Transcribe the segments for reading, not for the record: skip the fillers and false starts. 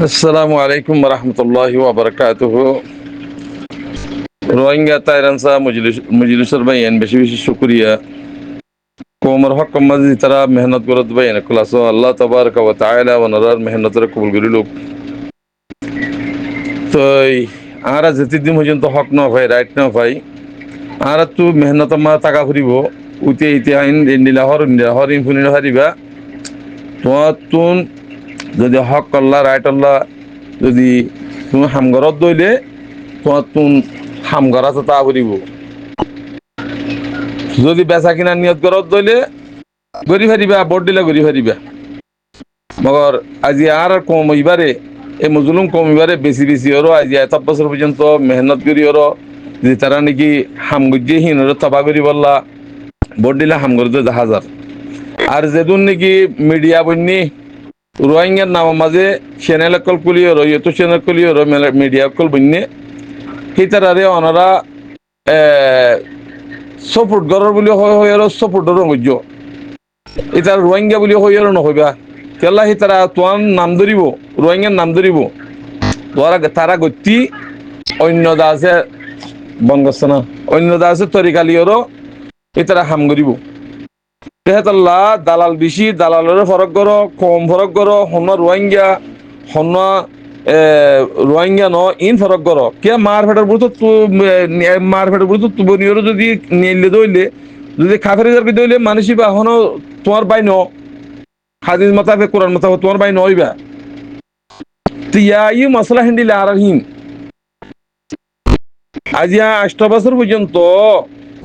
আসসালামু আলাইকুম রহমতুল্লাহি ওয়া বারাকাতুহু। রোহিঙ্গা তাইরানসা মজলিসের বাইন বেশি বেশি শুকরিয়া। কোমর হক মাঝি তারা মেহনত করত বাইন ক্লাস আল্লাহ তাবারকা ওয়া তাআলা ওনার মেহনতের কবুল করি লোক। তো আরা যেদিন পর্যন্ত হক না ভাই রাইট না ভাই আর তো মেহনত মা টাকা ফুরিব উতে ইতে আইন নীলাহর ইনফুনি হারিবা তোমার তুন যদি হক আল্লাহ রাইট আল্লাহ যদি তুমি হামগরত দইলে তোমার তুন হামগরা তো তা ফুরিব যদি বেচা কিনা নিয়ত গরত দইলে গড়ি ফারিবা ভোট দিলে গড়ি ফারিবা মগর আজি আর কম হইবারে এই মজলুম কম হইবারে বেশি বেশি ওরও আজি এত বছর পর্যন্ত মেহনত করি ওরও যে তারা নাকি হামগুজিহীন ওরা তবা করি বললা ভোট দিলে হামগরতে দেখা যার আর যেদিন নাকি মিডিয়া বন্যি রোহিঙ্গার নাম মাঝে চ্যানেল কল কুলিওর ইউটিউব চ্যানেল কুলিওর মিডিয়া কল বন্যে সেই তারারে ওনারা সপোর্ট করার বলে হয় সপোর্টর নজ্য এটা রোহিঙ্গা বলে হই আর নহইবা কেলা সি তারা তোমার নাম ধরিব রোহিঙ্গার নাম ধরিব তারা গতি অন্য দা আছে বঙ্গস্থানা অন্য দা আছে তরিকালিওরও এই তারা হাম করিব তেহেতাল্লাহ দালাল বেশি দালালের ফরক করো কম ফরক করো হন্য রোহিঙ্গা হন্য রোহিঙ্গা ন ইন ফরক করো কে মার ফেটার বুড়ো তো মার ফেটার বুড়ো তো বনিয়রও যদি নিলে দইলে যদি খাফের দইলে মানুষই বা হনো তোমার বাই ন হাদিস মোতাবেক কোরআন মোতাবেক তোমার বাই নইবা তিয়া ই মশলা হিন্দিলে আর হিন আজ 8 বছর পর্যন্ত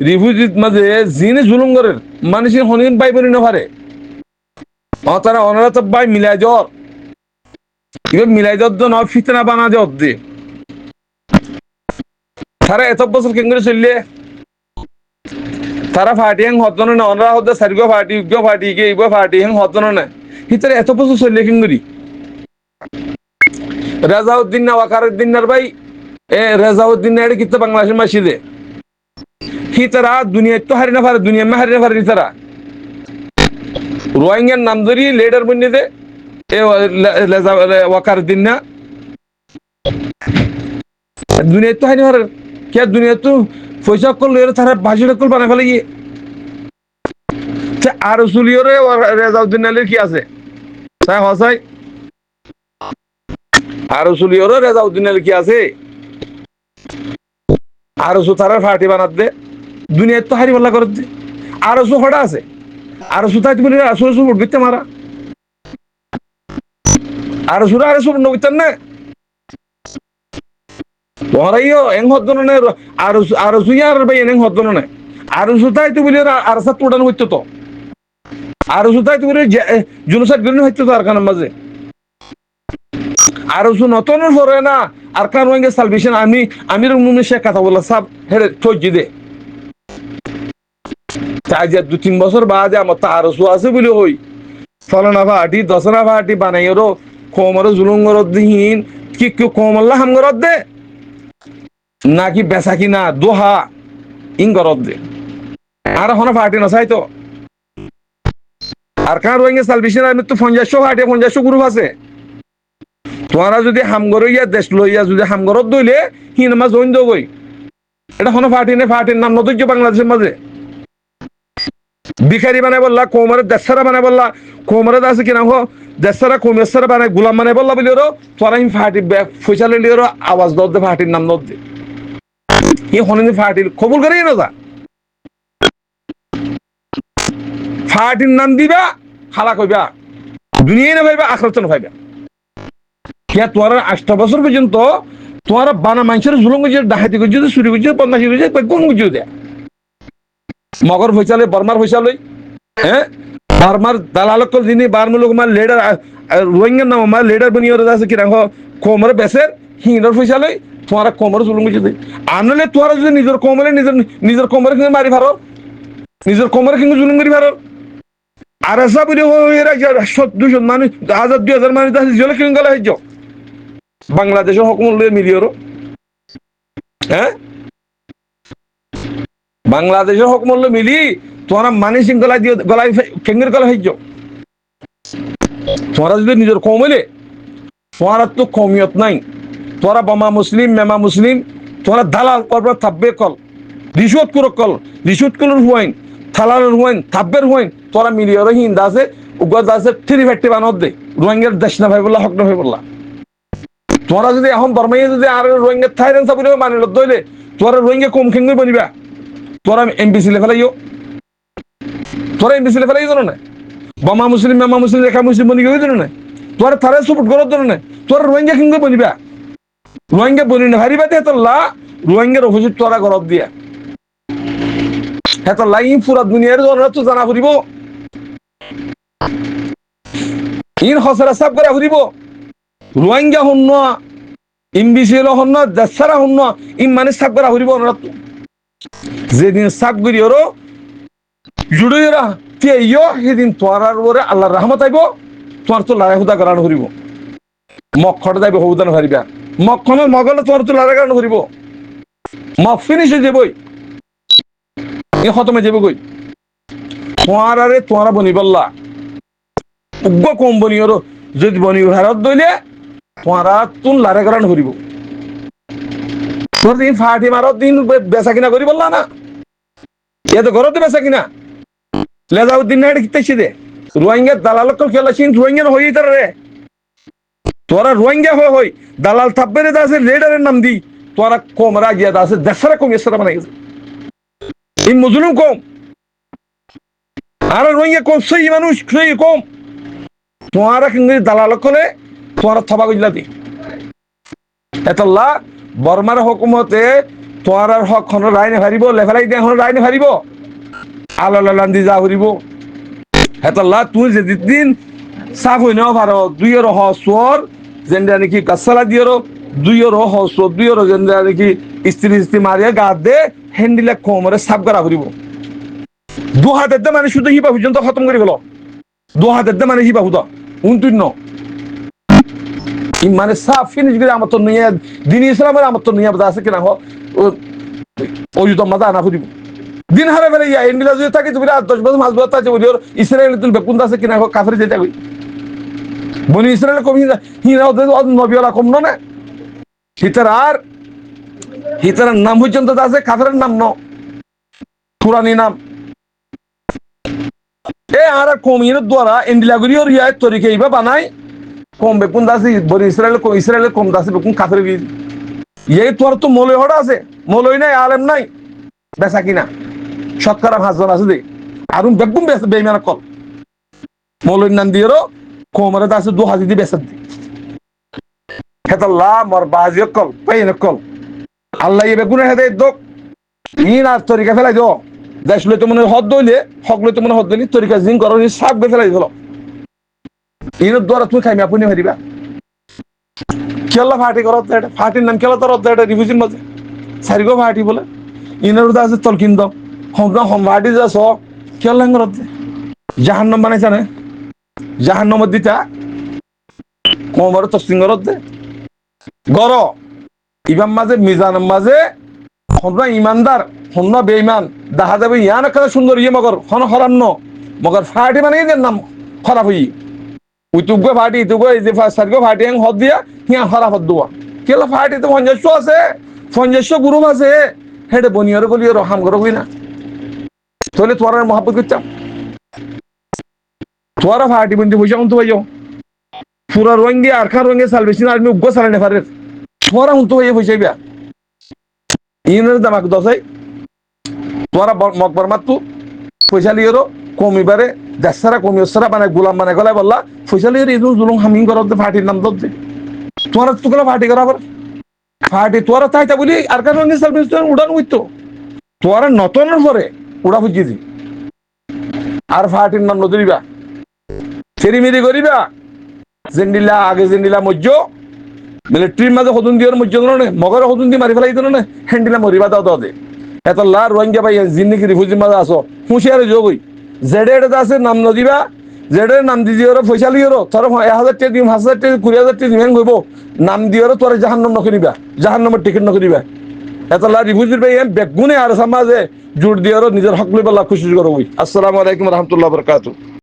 রিফিউজির মাঝে জিনে জুলুম করেন মানুষের হনিন বাই বলি না পারে তারা অনারা তো বাই মিলাই জ্বর এবার মিলাই জ্বর ন ফিতনা বানা জ্বর দে তারা এত বছর কেন করে চললে তারা ফাটি হ্যাং হতন না অনারা হতে সারিগ ফাটি উগ্র ফাটি কে ইব ফাটি হ্যাং হতন না হিতারে এত বছর চললে কেন করি রাজাউদ্দিন না ওয়াকারউদ্দিন নার ভাই রাজাউদ্দিন না এটা কিন্তু বাংলাদেশের মাসিদে হি তারা দুনিয়া তো হারি না পারে দুনিয়া মে হারি না পারে তারা রোহিঙ্গার নাম ধরি লিডার বনিয়ে দে ওয়াকারউদ্দিন না দুনিয়া তো হারি না পারে কে দুনিয়া তো পয়সা করলে তারা বাজি কল বানাই ফেলে গিয়ে আর সুলিওরে রেজাউদ্দিন আলীর কি আছে তাই হসাই আর সুলিওরে রেজাউদ্দিন আলীর কি আছে আর তারা ফাটি বানাত দে দুনিয়া তো হারি পাল্লা করে দে আর হটা আছে আর তাই তুমি ভোট দিতে মারা আর সুরা আর নবিতার না তোমরাইও এং হদ্দনে আর সুইয়ার ভাই এং হদ্দনে আর সুতাই তো বলি আর সাত উড়ানো হইতো তো আর সুতাই তো বলি জুলুসাত গনি হইতো তো আর কানের মাঝে আর সু নতুন পরে না আর কার রঙে সালভেশন আমির মুমিন শেখ কথা বলা সব হেরে ঠকি দে তাই যে 2-3 বছর বাদে আমার তো আর সু আছে বলি হই ফলনা ফাটি দশনা ফাটি বানাইরো কোমর জুলুঙ্গর দিহীন কি কেউ কোমল্লা হামগরত দে নাকি বেচা কিনা দোহা ইং গরত দে আর হনা ফাটি নসাই তো আর কার রঙে সালভেশন আমি তো 50 ফাটি 50 গ্রুপ আছে তোমরা যদি হামগর ইয়া দেশ লইয়া যদি হামগরত দইলে হিন মাছ হইন দই এটা হনো ফাটি নে ফাটির নাম নতুন বাংলাদেশের মাঝে ভিখারি বানাই বললা কোমরের দেশারা বানাই বললা কোমরের আছে কিনা হো দেশারা কোমেসারা বানাই গোলাম বানাই বললা বলি ওরো তোরা হিন ফাটি ফয়সা লইলি ওরো আওয়াজ দর দে ফাটির নাম দর দে ই হনিন ফাটির কবুল করে না যা ফাটির নাম দিবা হালা কইবা দুনিয়ায় না ভাইবা আখিরাতে না ভাইবা কে তোরা 8 বছর পর্যন্ত তোরা বানা মানুষের জুলুম করছে ডাকাতি করছে চুরি করছে বদমাশি করছে কোন কিছু দে মগর ফয়সালে বর্মার ফয়সালে হ্যাঁ বার্মার দালালক যিনি বার্মা লোক মার লিডার রোহিঙ্গার নাম মার লিডার বনি ওরা আছে কি রাখো কোমর বেসের হিংডর ফয়সালে তোরা কোমর জুলুম করছে দে আনলে তোরা যদি নিজের কোমরে নিজের কোমরে কিনে মারি ফারো নিজের কোমরে কিনে জুলুম করি ফারো আর আসা বলি এরা 200 মানুষ 1000-2000 মানুষ আছে জেলে কিনে গেল হইজ বাংলাদেশের হকমূল্য মিলিয়রও হ্যাঁ বাংলাদেশের হকমূল্য মিলি তোমরা মানি সিং গলায় কেঙ্গের গলা হইজ তোমরা যদি নিজের কমলে তোমার তো কমিয়ত নাই, তোরা বোমা মুসলিম মেমা মুসলিম, তোরা দালাল পর্ব থাকবে কল, রিসুত করে কল, রিসুত কলর হুয়াইন, থালার হুয়াইন, থাকবের হুয়াইন, তোরা মিলিয়র হিন্দা আছে, উগদ আছে, থ্রি ফ্যাক্টি বানর দে, রোহিঙ্গার দেশ না ভাই বললা, হক না ভাই বললা। তোরা যদি এখন বর্মাইয়ে যদি আর রোহিঙ্গা থাইলেন সাবুরে মানে দইলে, তোরা রোহিঙ্গা কম খেঙ্গি বনিবা, তোরা এমবিসি লেফেলাইও, তোরা এমবিসি লেফেলাই জানো না, বোমা মুসলিম মেমা মুসলিম রেখা মুসলিম বনি গেই জানো না, তোরা থারে সাপোর্ট করার জন্য না, তোরা রোহিঙ্গা খেঙ্গি বনিবা, রোহিঙ্গা বনি না হারিবা দিয়ে তোল্লা রোহিঙ্গার অভিযোগ তোরা গরব দিয়া, হ্যাঁ তোল্লা ইন পুরা দুনিয়ার জন্য তো জানা ফুরিব, ইন হসরা সাপ করে ফুরিব, রোহিঙ্গা হন্য এমবিসি হন্য দেশারা হন্য ইন মানে সাপ করে ফুরিব ওনারা তো যেদিন সাপ করি ওরো জুড়িরা তেইও সেদিন তোরার ওরে আল্লাহর রহমত আইব, তোমার তো লড়াই হুদা করানো ফুরিব, মক্ষটা যাইব হৌদান হারিবা, মক্ষণের মগলে তোমার তো লড়াই করানো ফুরিব, মক ফিনিশে যাবই এ খতমে যাবো কই, তোমার আরে তোমারা বনি বললা উগ্র কম বনি ওর যদি বনি ভারত দইলে তোমারা তুন লড়াই করানো ফুরিব, তোর দিন ফাটি মারত দিন বেচা কিনা করি বললা না, এ তো ঘরতে বেচা কিনা লেজাউদ্দিন না এটা কিতেছি দে, রোহিঙ্গা দালাল খেলা চিন রোহিঙ্গা হই তার রে, তোরা রোহিঙ্গা হই দালাল থাকবে রে আছে রেডারের নাম দি, তোরা কম রাগিয়া আছে দেশরা কম এসরা বানাই গেছে, এই মজলুম কম আর রোহিঙ্গা কম সেই মানুষ সেই কম, তোরা কিন্তু দালাল কলে তোরা থবা গিলা দি, এতলা বর্মার হুকুমতে তোরার হক খন রাইনে হারিব লেফালাই দিয়ে এখন রাইনে হারিব, আলালা লান্দি যা হরিব, হেতলা তুই যেদিন সাফ হই না পারো দুইয়ের হসর যেটা নাকি কাসালা দিয়ের দুইয়ের হসর দুইয়ের যেটা নাকি স্ত্রী মারিয়া গা দে হ্যান্ডিলে কোমরে সাফ করা হরিব, দু হাতের দে মানে শুধু হিবা পর্যন্ত খতম করে গেল, দু হাতের দে মানে হিবা হুদা উনতুন্ন মানে সাফ ফিনিশ করে আমার তো নিয়ে দিন ইসলামের আমার তো নিয়ে আছে কিনা ওই তো মাথা আনা ফুরিব দিন হারে ফেলে ইয়া এন্ডিলা যদি থাকে তুমি 10 বছর 5 বছর আছে বলি ওর ইসরায়েল তুল বেকুন আছে কিনা কাফের যেটা কই বনি ইসরায়েল কম হিনা ওদের নবীওয়ালা কম না হিতার নাম পর্যন্ত আছে কাফেরের নাম ন পুরানি নাম এ আর কম ইয়ের দ্বারা এন্ডিলা গুলি ওর ইয়া তরিকে ইবা বানাই কম বেকুন আছে বনি ইসরায়েল কম আছে বেকুন কাফের বি এই তোর তো মৌলই হড়া আছে মৌলই নাই আলেম নাই বেচা কিনা শতকরা 5 জন আছে দে আর বেগুম বেচে বেইমান কল মৌলই নাম দিয়েরো কোমরে আছে 2 হাজি দি বেচে দি হেতাল্লাহ মর বাজি কল পাইন কল আল্লাহ এই বেগুনে হেদে দক ইন আর তরিকা ফেলাই দিও দেশ লই তো মনে হদ দইলে হক লই তো মনে হদ দইলি তরিকা জিন করো নি সাব বে ফেলাই দিলো ইন দ্বারা তুই খাইমি আপনি হরিবা কেলা ফাটি করত এটা ফাটির নাম কেলা তোর এটা রিভিউজিন মাঝে সারিগো ফাটি বলে ইনার দা আছে তলকিন দাও হোমরা হোম ফাটি যা সো কেলা করত জাহান্নাম বানাইছ না জাহান্নাম দিতা কোমর তো সিঙ্গরত দে গর ইমাম মাঝে মিজান মাঝে হোমরা ইমানদার হোমরা বেঈমান দেখা যাবে ইয়ান একটা সুন্দর ইয়ে মগর হন হরান্ন মগর ফাটি মানে এর নাম খারাপ হই উইতুগো ফাটি ইতুগো এই যে সারিগো ফাটি হং হদ দিয়া হিয়া খারাপ হদ দুয়া কেলা ফাটি তো 50 আছে 50 গ্রুপ আছে হেডে বনিয়র বলি রহাম করো হই না তাহলে তোরা মহব্বত করতাম তোরা ফাটি বন্ধু পয়সা কোন তো ভাইও পুরা রোহিঙ্গা আর খান রোহিঙ্গা সালভেশন আর্মি উগ্র সালানে পারে তোরা হুন তো পয়সা বিয়া ইনের দামাক দসাই তোরা মকবর মাতু পয়সা লিয়েরো কমিবারে দেশারা কমিয়সারা মানে গোলাম মানে গলায় বললা পয়সা লিয়ের এই জুলুম হামিং করত ফাটির নাম দত তোরা তো গলা ফাটি করা আবার ফাটি তোরা তাইতা বলি আর খান রোহিঙ্গা সালভেশন উড়ান হইতো তোরা নতনের পরে উড়া বুঝি দি আর ফাটির নাম নদরিবা সেরিমেরি করিবা জেন্ডিলা আগে জেন্ডিলা মজ্জ মিলিটারির মাঝে হদুন দিওর মজ্জ নে মগর হদুন দি মারি ফেলাই দিল না হ্যান্ডিলা মরিবা দাও দে এত লা রোহিঙ্গা ভাই জিন্দিগি রিফিউজি মাঝে আসো হুঁশিয়ারে যোগই জেডে এটা আছে নাম নদিবা জেডে নাম দি দিওর পয়সা লিওর তোর 1000 টাকা দিম 1000 টাকা 20000 টাকা দিম হইব নাম দিওর তোর জাহান্নাম নকরিবা জাহান্নামের টিকিট নকরিবা এত লা রিফিউজি ভাই বেগুনে আর সমাজে জোর দিওর নিজের হক লইবা খুশি করো আসসালামু আলাইকুম ওয়া রাহমাতুল্লাহি ওয়া বারাকাতুহু।